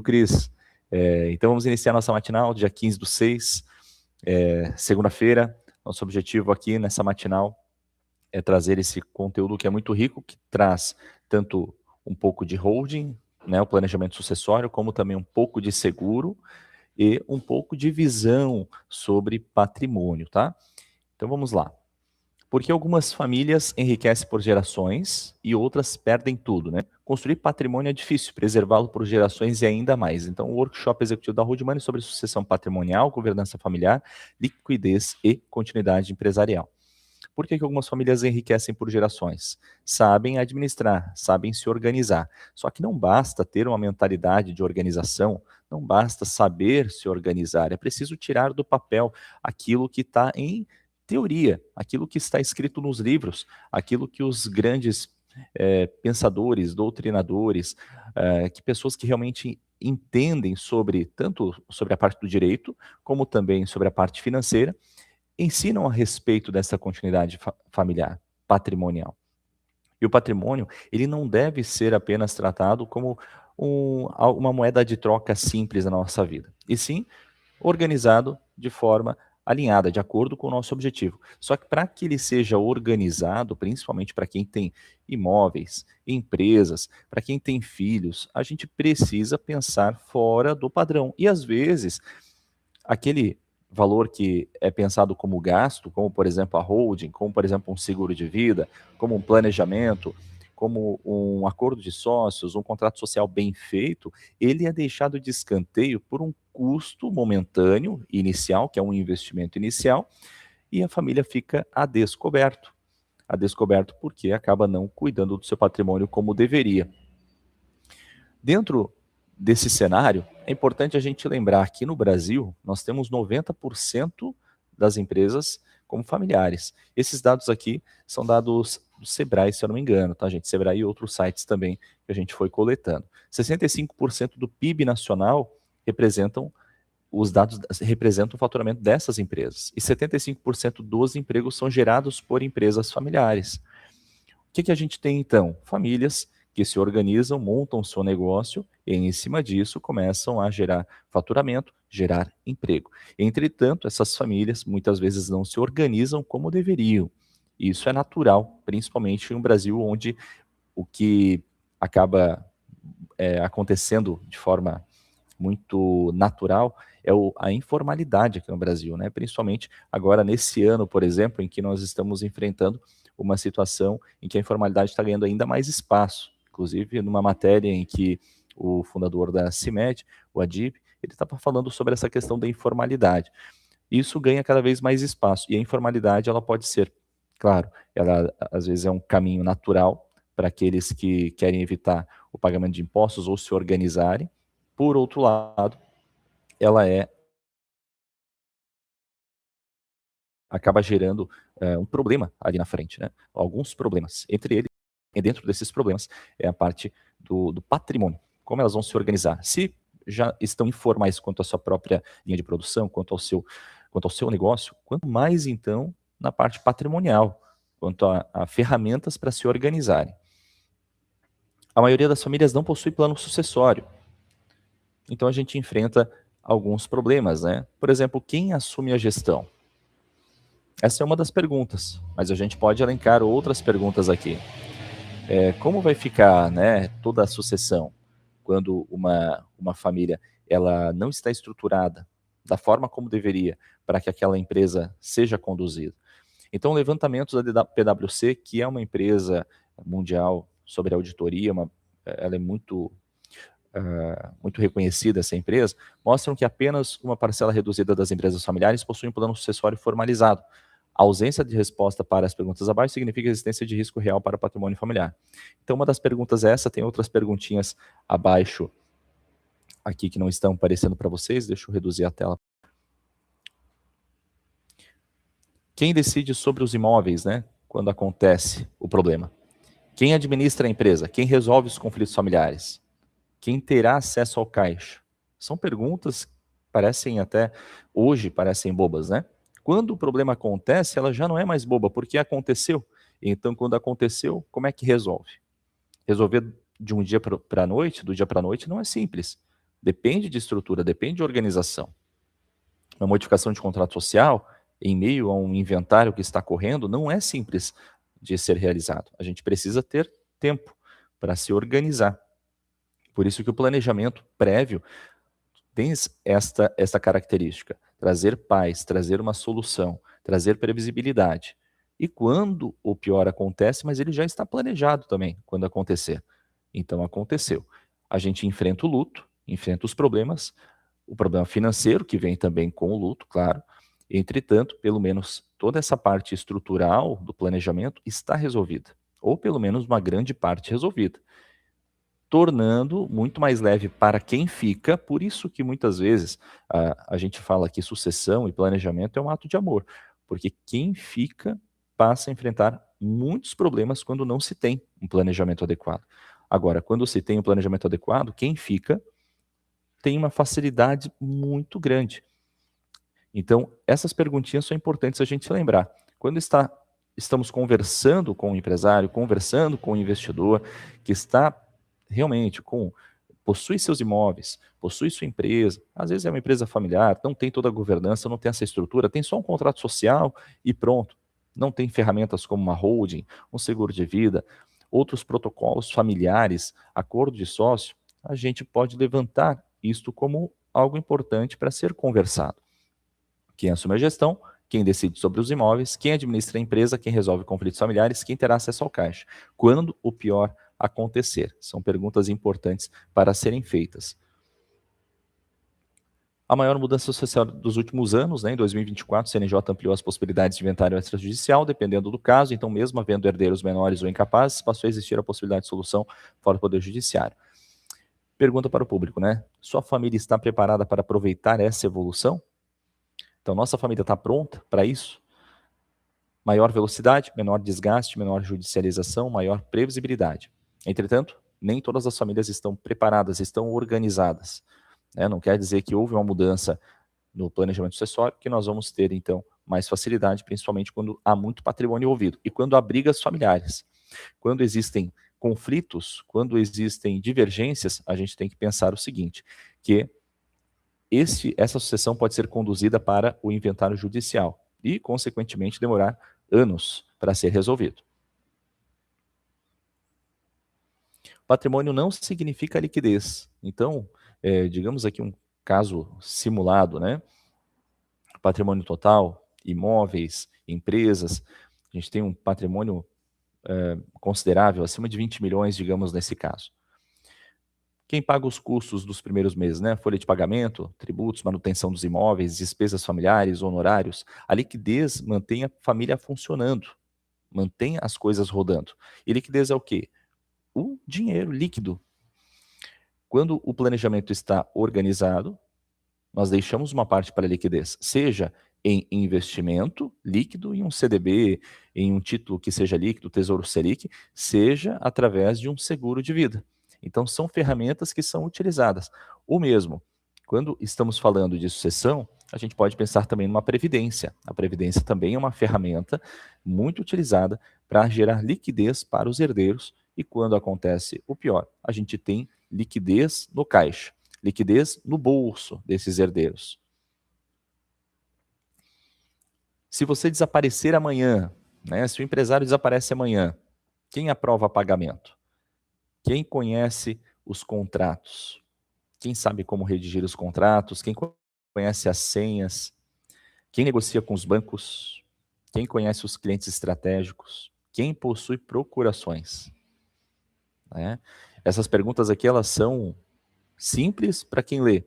Cris. Então vamos iniciar nossa matinal, dia 15/6, segunda-feira. Nosso objetivo aqui nessa matinal é trazer esse conteúdo que é muito rico, que traz tanto um pouco de holding, né, o planejamento sucessório, como também um pouco de seguro e um pouco de visão sobre patrimônio, tá? Então vamos lá. Porque algumas famílias enriquecem por gerações e outras perdem tudo, né? Construir patrimônio é difícil, preservá-lo por gerações e ainda mais. Então, o workshop executivo da Road Money sobre sucessão patrimonial, governança familiar, liquidez e continuidade empresarial. Por que algumas famílias enriquecem por gerações? Sabem administrar, sabem se organizar. Só que não basta ter uma mentalidade de organização, não basta saber se organizar, é preciso tirar do papel aquilo que está em teoria, aquilo que está escrito nos livros, aquilo que os grandes pensadores, doutrinadores, que pessoas que realmente entendem sobre tanto sobre a parte do direito, como também sobre a parte financeira, ensinam a respeito dessa continuidade familiar, patrimonial. E o patrimônio, ele não deve ser apenas tratado como uma moeda de troca simples na nossa vida, e sim organizado de forma alinhada, de acordo com o nosso objetivo. Só que para que ele seja organizado, principalmente para quem tem imóveis, empresas, para quem tem filhos, a gente precisa pensar fora do padrão. E às vezes, aquele valor que é pensado como gasto, como por exemplo a holding, como por exemplo um seguro de vida, como um planejamento, como um acordo de sócios, um contrato social bem feito, ele é deixado de escanteio por um custo momentâneo, inicial, que é um investimento inicial, e a família fica a descoberto. A descoberto porque acaba não cuidando do seu patrimônio como deveria. Dentro desse cenário, é importante a gente lembrar que no Brasil nós temos 90% das empresas como familiares. Esses dados aqui são dados do Sebrae, se eu não me engano, tá, gente? Sebrae e outros sites também que a gente foi coletando. 65% do PIB nacional representam os dados representam o faturamento dessas empresas. E 75% dos empregos são gerados por empresas familiares. O que a gente tem então? Famílias que se organizam, montam seu negócio e, em cima disso, começam a gerar faturamento, gerar emprego. Entretanto, essas famílias muitas vezes não se organizam como deveriam. Isso é natural, principalmente em um Brasil onde o que acaba acontecendo de forma muito natural é a informalidade aqui no Brasil, né? Principalmente agora nesse ano, por exemplo, em que nós estamos enfrentando uma situação em que a informalidade está ganhando ainda mais espaço. Inclusive, numa matéria em que o fundador da CIMED, o Adib, ele estava falando sobre essa questão da informalidade. Isso ganha cada vez mais espaço, e a informalidade ela pode ser, claro, ela às vezes é um caminho natural para aqueles que querem evitar o pagamento de impostos ou se organizarem. Por outro lado, ela acaba gerando um problema ali na frente, né? Alguns problemas. Entre eles, e dentro desses problemas, é a parte do patrimônio. Como elas vão se organizar? Se já estão informais quanto à sua própria linha de produção, quanto ao seu negócio, quanto mais então na parte patrimonial, quanto a ferramentas para se organizarem. A maioria das famílias não possui plano sucessório. Então a gente enfrenta alguns problemas, né? Por exemplo, quem assume a gestão? Essa é uma das perguntas, mas a gente pode elencar outras perguntas aqui. Como vai ficar, né, toda a sucessão quando uma família ela não está estruturada da forma como deveria para que aquela empresa seja conduzida? Então, levantamentos da PwC, que é uma empresa mundial sobre auditoria, ela é muito reconhecida, essa empresa, mostram que apenas uma parcela reduzida das empresas familiares possui um plano sucessório formalizado. A ausência de resposta para as perguntas abaixo significa a existência de risco real para o patrimônio familiar. Então, uma das perguntas é essa, tem outras perguntinhas abaixo aqui que não estão aparecendo para vocês, deixa eu reduzir a tela. Quem decide sobre os imóveis, né, quando acontece o problema? Quem administra a empresa? Quem resolve os conflitos familiares? Quem terá acesso ao caixa? São perguntas que hoje parecem bobas, né? Quando o problema acontece, ela já não é mais boba, porque aconteceu. Então, quando aconteceu, como é que resolve? Resolver de um dia para a noite, do dia para a noite, não é simples. Depende de estrutura, depende de organização. Uma modificação de contrato social, em meio a um inventário que está correndo, não é simples de ser realizado. A gente precisa ter tempo para se organizar. Por isso que o planejamento prévio tem esta característica, trazer paz, trazer uma solução, trazer previsibilidade. E quando o pior acontece, mas ele já está planejado também, quando acontecer. Então aconteceu. A gente enfrenta o luto, enfrenta os problemas, o problema financeiro, que vem também com o luto, claro. Entretanto, pelo menos toda essa parte estrutural do planejamento está resolvida, ou pelo menos uma grande parte resolvida, tornando muito mais leve para quem fica. Por isso que muitas vezes a gente fala que sucessão e planejamento é um ato de amor, porque quem fica passa a enfrentar muitos problemas quando não se tem um planejamento adequado. Agora, quando se tem um planejamento adequado, quem fica tem uma facilidade muito grande. Então, essas perguntinhas são importantes a gente lembrar. Quando estamos conversando com o empresário, conversando com o investidor, que está realmente possui seus imóveis, possui sua empresa, às vezes é uma empresa familiar, não tem toda a governança, não tem essa estrutura, tem só um contrato social e pronto. Não tem ferramentas como uma holding, um seguro de vida, outros protocolos familiares, acordo de sócio, a gente pode levantar isto como algo importante para ser conversado. Quem assume a gestão, quem decide sobre os imóveis, quem administra a empresa, quem resolve conflitos familiares, quem terá acesso ao caixa. Quando o pior acontecer? São perguntas importantes para serem feitas. A maior mudança social dos últimos anos, né, em 2024, o CNJ ampliou as possibilidades de inventário extrajudicial, dependendo do caso, então mesmo havendo herdeiros menores ou incapazes, passou a existir a possibilidade de solução fora do Poder Judiciário. Pergunta para o público, né? Sua família está preparada para aproveitar essa evolução? Então, nossa família está pronta para isso? Maior velocidade, menor desgaste, menor judicialização, maior previsibilidade. Entretanto, nem todas as famílias estão preparadas, estão organizadas. Não quer dizer que houve uma mudança no planejamento sucessório, que nós vamos ter, então, mais facilidade, principalmente quando há muito patrimônio envolvido e quando há brigas familiares. Quando existem conflitos, quando existem divergências, a gente tem que pensar o seguinte, que essa sucessão pode ser conduzida para o inventário judicial e, consequentemente, demorar anos para ser resolvido. Patrimônio não significa liquidez. Então, digamos aqui um caso simulado, né? Patrimônio total, imóveis, empresas, a gente tem um patrimônio considerável, acima de 20 milhões, digamos, nesse caso. Quem paga os custos dos primeiros meses, né? Folha de pagamento, tributos, manutenção dos imóveis, despesas familiares, honorários. A liquidez mantém a família funcionando, mantém as coisas rodando. E liquidez é o quê? O dinheiro líquido. Quando o planejamento está organizado, nós deixamos uma parte para a liquidez, seja em investimento líquido, em um CDB, em um título que seja líquido, Tesouro Selic, seja através de um seguro de vida. Então, são ferramentas que são utilizadas. O mesmo, quando estamos falando de sucessão, a gente pode pensar também numa previdência. A previdência também é uma ferramenta muito utilizada para gerar liquidez para os herdeiros e quando acontece o pior, a gente tem liquidez no caixa, liquidez no bolso desses herdeiros. Se você desaparecer amanhã, né, se o empresário desaparece amanhã, quem aprova pagamento? Quem conhece os contratos? Quem sabe como redigir os contratos? Quem conhece as senhas? Quem negocia com os bancos? Quem conhece os clientes estratégicos? Quem possui procurações? Né? Essas perguntas aqui, elas são simples para quem lê,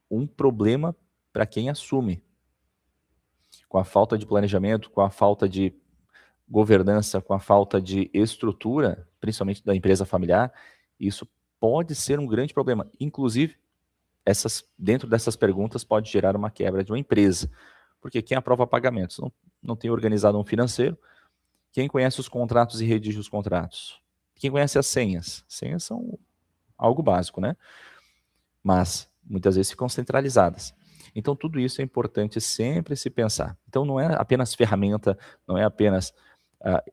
um problema para quem assume. Com a falta de planejamento, com a falta de governança, com a falta de estrutura, principalmente da empresa familiar, isso pode ser um grande problema. Inclusive, dentro dessas perguntas pode gerar uma quebra de uma empresa, porque quem aprova pagamentos não tem organizado um financeiro, quem conhece os contratos e redige os contratos, quem conhece as senhas. Senhas são algo básico, né? Mas muitas vezes ficam centralizadas. Então, tudo isso é importante sempre se pensar. Então, não é apenas ferramenta, não é apenas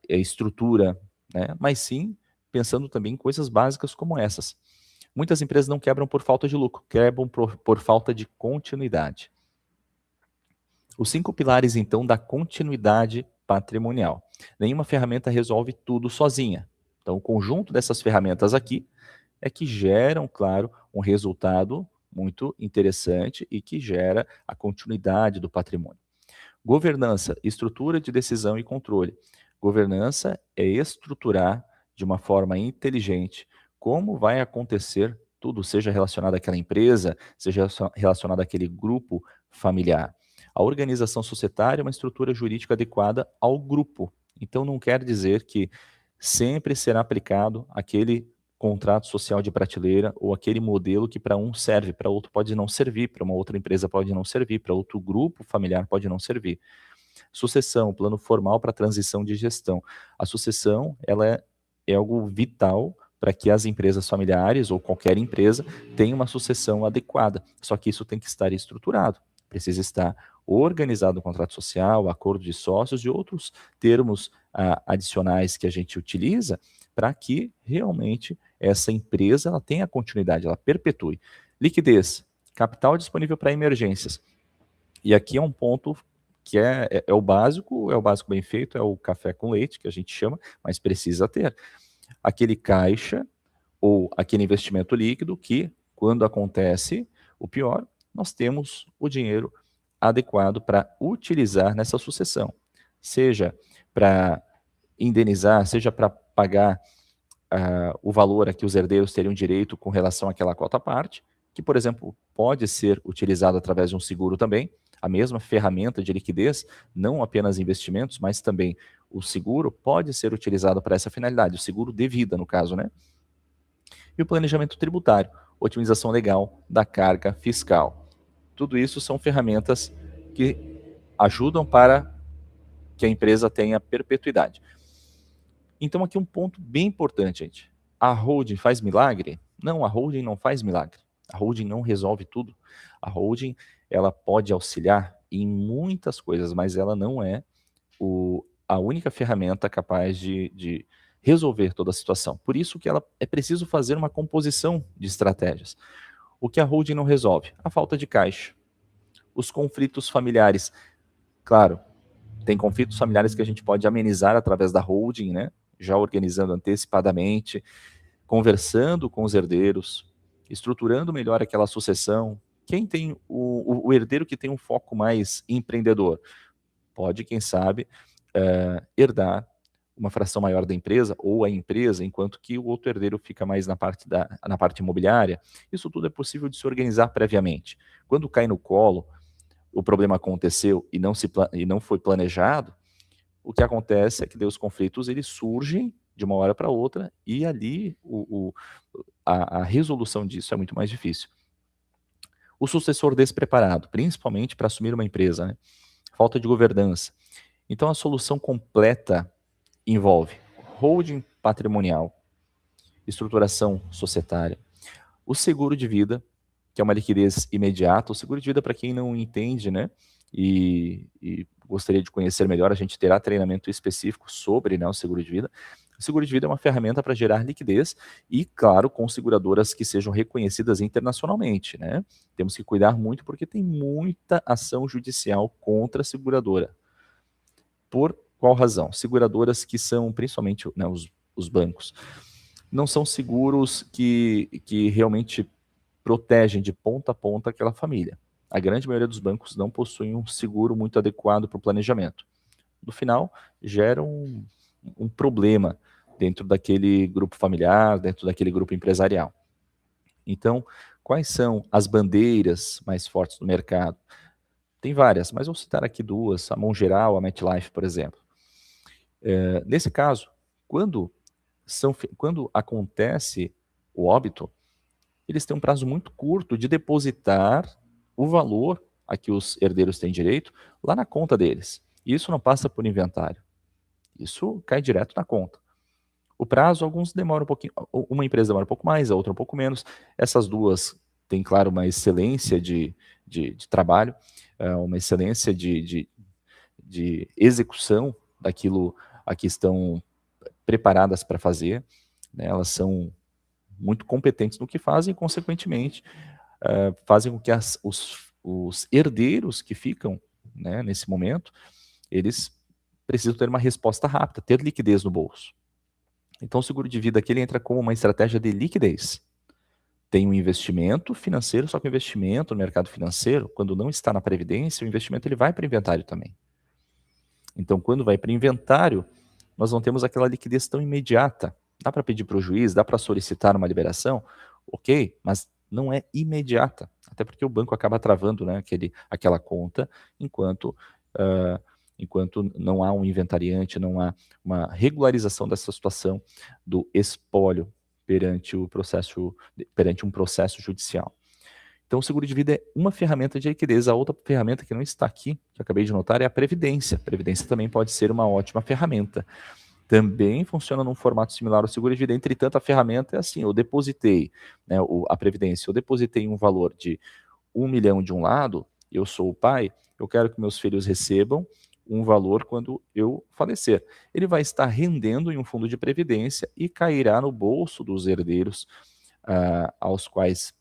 estrutura, né? Mas sim pensando também em coisas básicas como essas. Muitas empresas não quebram por falta de lucro, quebram por falta de continuidade. Os 5 pilares, então, da continuidade patrimonial. Nenhuma ferramenta resolve tudo sozinha. Então, o conjunto dessas ferramentas aqui é que geram, claro, um resultado muito interessante e que gera a continuidade do patrimônio. Governança, estrutura de decisão e controle. Governança é estruturar de uma forma inteligente como vai acontecer tudo, seja relacionado àquela empresa, seja relacionado àquele grupo familiar. A organização societária é uma estrutura jurídica adequada ao grupo. Então, não quer dizer que sempre será aplicado aquele contrato social de prateleira ou aquele modelo que para um serve, para outro pode não servir, para uma outra empresa pode não servir, para outro grupo familiar pode não servir. Sucessão, plano formal para transição de gestão. A sucessão, ela é algo vital para que as empresas familiares ou qualquer empresa tenha uma sucessão adequada. Só que isso tem que estar estruturado, precisa estar organizado o contrato social, acordo de sócios e outros termos adicionais que a gente utiliza para que realmente essa empresa ela tenha continuidade, ela perpetue. Liquidez, capital disponível para emergências. E aqui é um ponto que é o básico bem feito, é o café com leite, que a gente chama, mas precisa ter. Aquele caixa ou aquele investimento líquido que, quando acontece o pior, nós temos o dinheiro adequado para utilizar nessa sucessão. Seja para indenizar, seja para pagar o valor a que os herdeiros teriam direito com relação àquela cota parte, que, por exemplo, pode ser utilizado através de um seguro também, a mesma ferramenta de liquidez, não apenas investimentos, mas também o seguro pode ser utilizado para essa finalidade, o seguro de vida, no caso, né? E o planejamento tributário, otimização legal da carga fiscal. Tudo isso são ferramentas que ajudam para que a empresa tenha perpetuidade. Então, aqui um ponto bem importante, gente. A holding faz milagre? Não, a holding não faz milagre. A holding não resolve tudo. A holding, ela pode auxiliar em muitas coisas, mas ela não é a única ferramenta capaz de resolver toda a situação. Por isso que ela é preciso fazer uma composição de estratégias. O que a holding não resolve? A falta de caixa. Os conflitos familiares. Claro, tem conflitos familiares que a gente pode amenizar através da holding, né? Já organizando antecipadamente, conversando com os herdeiros, estruturando melhor aquela sucessão. Quem tem o herdeiro que tem um foco mais empreendedor pode, quem sabe, herdar uma fração maior da empresa ou a empresa, enquanto que o outro herdeiro fica mais na parte imobiliária. Isso tudo é possível de se organizar previamente. Quando cai no colo, o problema aconteceu e não foi planejado, o que acontece é que os conflitos eles surgem de uma hora para outra e ali a resolução disso é muito mais difícil. O sucessor despreparado, principalmente para assumir uma empresa, né? Falta de governança. Então a solução completa envolve holding patrimonial, estruturação societária, o seguro de vida, que é uma liquidez imediata. O seguro de vida, para quem não entende, né, e gostaria de conhecer melhor, a gente terá treinamento específico sobre, né, o seguro de vida. O seguro de vida é uma ferramenta para gerar liquidez e, claro, com seguradoras que sejam reconhecidas internacionalmente, né? Temos que cuidar muito porque tem muita ação judicial contra a seguradora. Por qual razão? Seguradoras que são, principalmente, né, os bancos, não são seguros que realmente protegem de ponta a ponta aquela família. A grande maioria dos bancos não possuem um seguro muito adequado para o planejamento. No final, gera um problema dentro daquele grupo familiar, dentro daquele grupo empresarial. Então, quais são as bandeiras mais fortes do mercado? Tem várias, mas vou citar aqui duas, a Mongeral, a MetLife, por exemplo. Nesse caso, quando acontece o óbito, eles têm um prazo muito curto de depositar o valor a que os herdeiros têm direito lá na conta deles. E isso não passa por inventário. Isso cai direto na conta. O prazo, alguns demoram um pouquinho, uma empresa demora um pouco mais, a outra um pouco menos. Essas duas têm, claro, uma excelência de trabalho, uma excelência de execução daquilo a que estão preparadas para fazer, né? Elas são muito competentes no que fazem e, consequentemente, fazem com que os herdeiros que ficam, né, nesse momento, eles precisam ter uma resposta rápida, ter liquidez no bolso. Então, o seguro de vida aqui ele entra como uma estratégia de liquidez. Tem um investimento financeiro, só que o investimento no mercado financeiro, quando não está na previdência, o investimento ele vai para o inventário também. Então, quando vai para o inventário, nós não temos aquela liquidez tão imediata. Dá para pedir para o juiz, dá para solicitar uma liberação, ok, mas não é imediata, até porque o banco acaba travando, né, aquela conta, enquanto não há um inventariante, não há uma regularização dessa situação do espólio perante um processo judicial. Então, o seguro de vida é uma ferramenta de liquidez. A outra ferramenta que não está aqui, que eu acabei de notar, é a previdência. A previdência também pode ser uma ótima ferramenta. Também funciona num formato similar ao seguro de vida. Entretanto, a ferramenta é assim: eu depositei, né, a previdência, eu depositei um valor de 1 milhão de um lado, eu sou o pai, eu quero que meus filhos recebam um valor quando eu falecer. Ele vai estar rendendo em um fundo de previdência e cairá no bolso dos herdeiros aos quais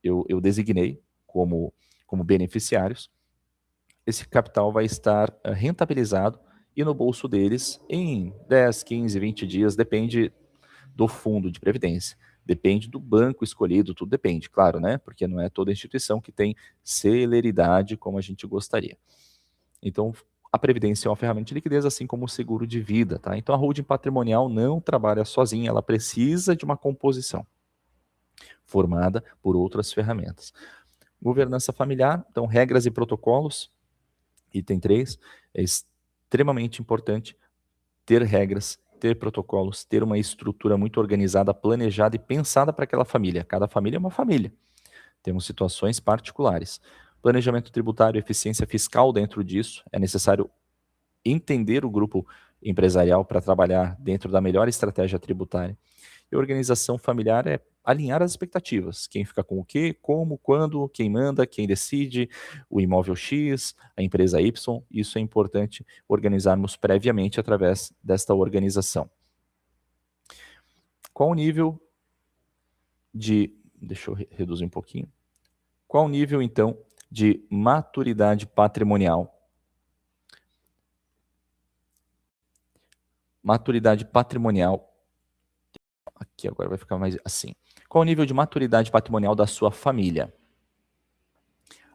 eu designei como beneficiários. Esse capital vai estar rentabilizado e no bolso deles em 10, 15, 20 dias, depende do fundo de previdência, depende do banco escolhido, tudo depende, claro, né? Porque não é toda instituição que tem celeridade como a gente gostaria. Então, a previdência é uma ferramenta de liquidez, assim como o seguro de vida, tá? Então, a holding patrimonial não trabalha sozinha, ela precisa de uma composição formada por outras ferramentas. Governança familiar, então, regras e protocolos. Item 3, é extremamente importante ter regras, ter protocolos, ter uma estrutura muito organizada, planejada e pensada para aquela família. Cada família é uma família. Temos situações particulares. Planejamento tributário, eficiência fiscal dentro disso. É necessário entender o grupo empresarial para trabalhar dentro da melhor estratégia tributária. E organização familiar é alinhar as expectativas. Quem fica com o quê, como, quando, quem manda, quem decide, o imóvel X, a empresa Y. Isso é importante organizarmos previamente através desta organização. Qual o nível de... Deixa eu reduzir um pouquinho. Qual o nível, então, de maturidade patrimonial? Maturidade patrimonial. Aqui agora vai ficar mais assim. Qual o nível de maturidade patrimonial da sua família?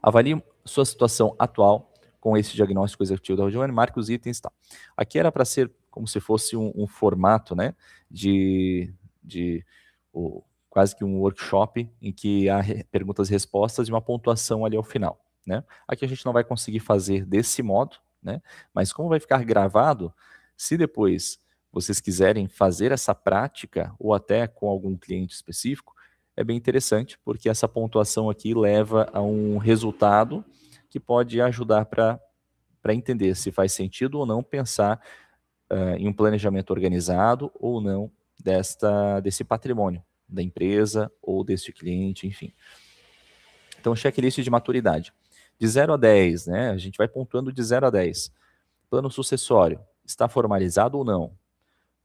Avalie sua situação atual com esse diagnóstico executivo da Rogione, marque os itens e tal. Aqui era para ser como se fosse um formato, né, quase que um workshop em que há perguntas e respostas e uma pontuação ali ao final, né? Aqui a gente não vai conseguir fazer desse modo, né? Mas como vai ficar gravado, se depois vocês quiserem fazer essa prática ou até com algum cliente específico, é bem interessante, porque essa pontuação aqui leva a um resultado que pode ajudar para entender se faz sentido ou não pensar em um planejamento organizado ou não desse patrimônio da empresa ou desse cliente, enfim. Então, checklist de maturidade. De 0 a 10, né? A gente vai pontuando de 0 a 10. Plano sucessório, está formalizado ou não?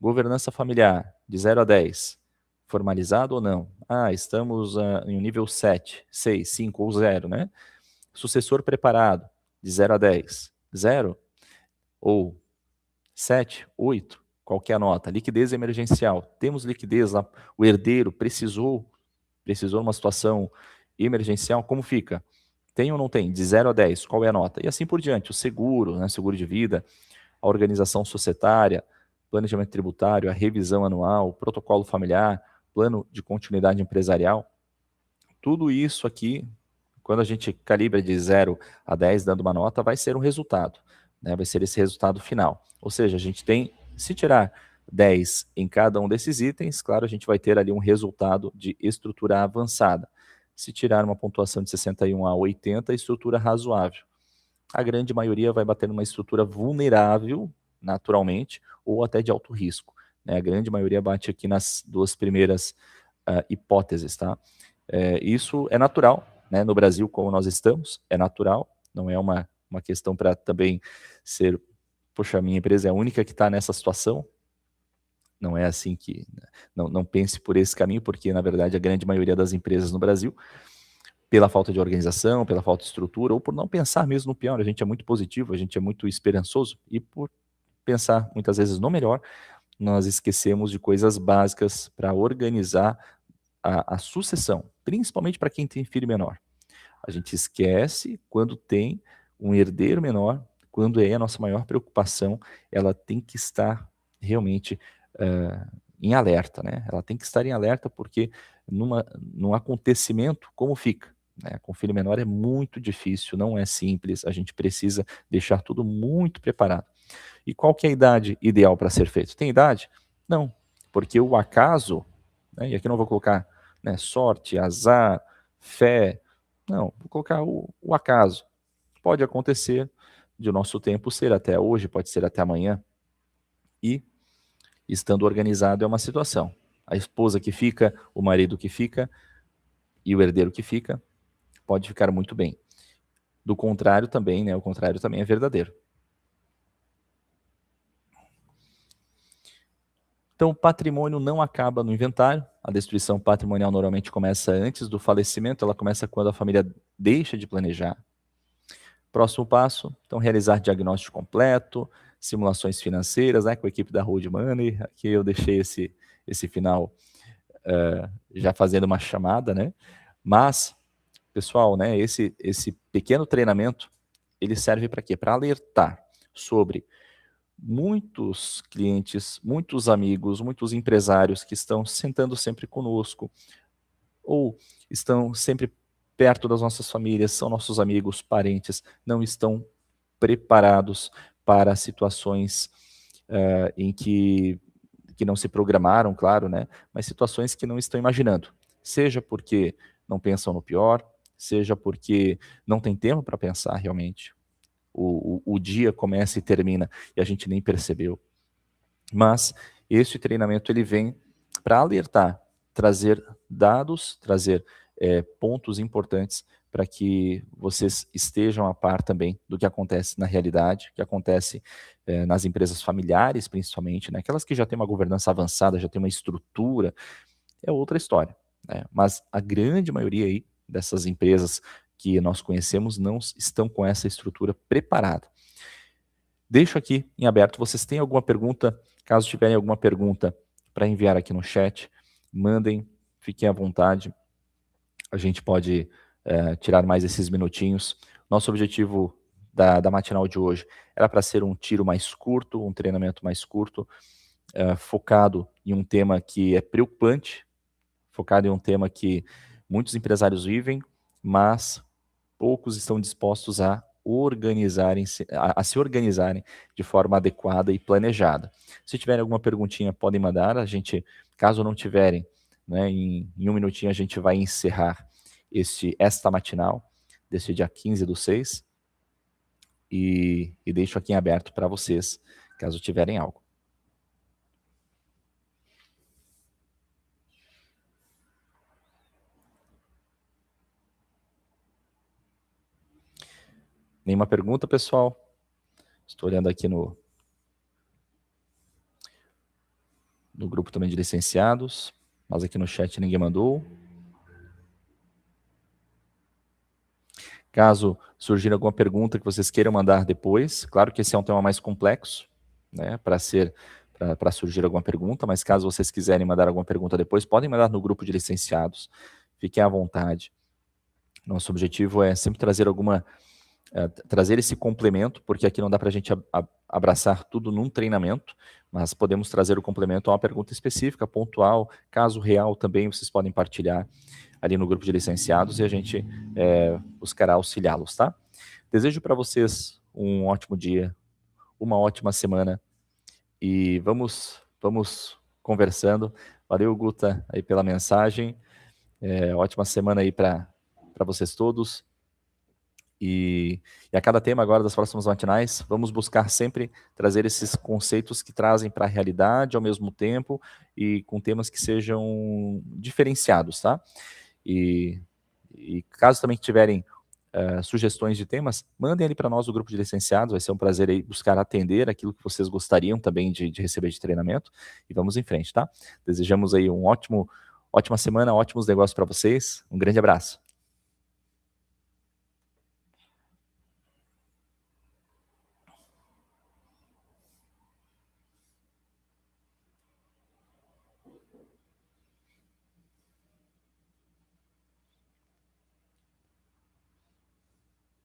Governança familiar, de 0 a 10. Formalizado ou não? Estamos em um nível 7, 6, 5 ou 0, né? Sucessor preparado, de 0 a 10. 0 ou 7, 8, qual que é a nota? Liquidez emergencial, temos liquidez lá, o herdeiro precisou numa situação emergencial, como fica? Tem ou não tem? De 0 a 10, qual é a nota? E assim por diante, o seguro, né, seguro de vida, a organização societária, planejamento tributário, a revisão anual, o protocolo familiar, plano de continuidade empresarial, tudo isso aqui, quando a gente calibra de 0 a 10, dando uma nota, vai ser um resultado, né? Vai ser esse resultado final. Ou seja, a gente tem, se tirar 10 em cada um desses itens, claro, a gente vai ter ali um resultado de estrutura avançada. Se tirar uma pontuação de 61 a 80, estrutura razoável. A grande maioria vai bater numa estrutura vulnerável, naturalmente, ou até de alto risco, né? A grande maioria bate aqui nas duas primeiras hipóteses, tá? Isso é natural, né? No Brasil, como nós estamos, é natural, não é uma questão para também ser, poxa, minha empresa é a única que está nessa situação. não é assim que... Não pense por esse caminho, porque, na verdade, a grande maioria das empresas no Brasil, pela falta de organização, pela falta de estrutura, ou por não pensar mesmo no pior, a gente é muito positivo, a gente é muito esperançoso, e por pensar muitas vezes no melhor, nós esquecemos de coisas básicas para organizar a sucessão, principalmente para quem tem filho menor. A gente esquece quando tem um herdeiro menor, quando é a nossa maior preocupação, ela tem que estar realmente em alerta, né? Ela tem que estar em alerta porque num acontecimento, como fica? Né? Com filho menor é muito difícil, não é simples, a gente precisa deixar tudo muito preparado. E qual que é a idade ideal para ser feito? Tem idade? Não, porque o acaso, né, e aqui não vou colocar, né, sorte, azar, fé, não, vou colocar o acaso. Pode acontecer de o nosso tempo ser até hoje, pode ser até amanhã, e estando organizado é uma situação. A esposa que fica, o marido que fica e o herdeiro que fica, pode ficar muito bem. Do contrário também, né, o contrário também é verdadeiro. Então, o patrimônio não acaba no inventário. A destruição patrimonial normalmente começa antes do falecimento, ela começa quando a família deixa de planejar. Próximo passo, então, realizar diagnóstico completo, simulações financeiras, né, com a equipe da Road Money. Aqui eu deixei esse final já fazendo uma chamada, né? Mas, pessoal, né, esse pequeno treinamento, ele serve para quê? Para alertar sobre muitos clientes, muitos amigos, muitos empresários que estão sentando sempre conosco, ou estão sempre perto das nossas famílias, são nossos amigos, parentes, não estão preparados para situações em que não se programaram, claro, né? Mas situações que não estão imaginando. Seja porque não pensam no pior, seja porque não tem tempo para pensar realmente. O dia começa e termina e a gente nem percebeu. Mas esse treinamento ele vem para alertar, trazer dados, trazer pontos importantes para que vocês estejam a par também do que acontece na realidade, que acontece nas empresas familiares, principalmente, né? Aquelas que já têm uma governança avançada, já têm uma estrutura, é outra história. Né? Mas a grande maioria aí dessas empresas que nós conhecemos não estão com essa estrutura preparada. Deixo aqui em aberto, vocês têm alguma pergunta? Caso tiverem alguma pergunta para enviar aqui no chat, mandem, fiquem à vontade. A gente pode tirar mais esses minutinhos. Nosso objetivo da matinal de hoje era para ser um tiro mais curto, um treinamento mais curto, focado em um tema que é preocupante, focado em um tema que muitos empresários vivem, mas poucos estão dispostos a se organizarem de forma adequada e planejada. Se tiverem alguma perguntinha, podem mandar. A gente, caso não tiverem, né, em um minutinho a gente vai encerrar esta matinal desse dia 15/6 e deixo aqui em aberto para vocês, caso tiverem algo. Nenhuma pergunta, pessoal? Estou olhando aqui no grupo também de licenciados, mas aqui no chat ninguém mandou. Caso surgir alguma pergunta que vocês queiram mandar depois, claro que esse é um tema mais complexo, né, para surgir alguma pergunta, mas caso vocês quiserem mandar alguma pergunta depois, podem mandar no grupo de licenciados, fiquem à vontade. Nosso objetivo é sempre trazer esse complemento, porque aqui não dá para a gente abraçar tudo num treinamento, mas podemos trazer o complemento a uma pergunta específica, pontual, caso real também, vocês podem partilhar ali no grupo de licenciados e a gente buscará auxiliá-los, tá? Desejo para vocês um ótimo dia, uma ótima semana e vamos conversando. Valeu, Guta, aí pela mensagem. Ótima semana aí para vocês todos. E a cada tema agora das próximas matinais, vamos buscar sempre trazer esses conceitos que trazem para a realidade ao mesmo tempo e com temas que sejam diferenciados, tá? E caso também tiverem sugestões de temas, mandem ali para nós o grupo de licenciados, vai ser um prazer aí buscar atender aquilo que vocês gostariam também de receber de treinamento, e vamos em frente, tá? Desejamos aí ótima semana, ótimos negócios para vocês, um grande abraço.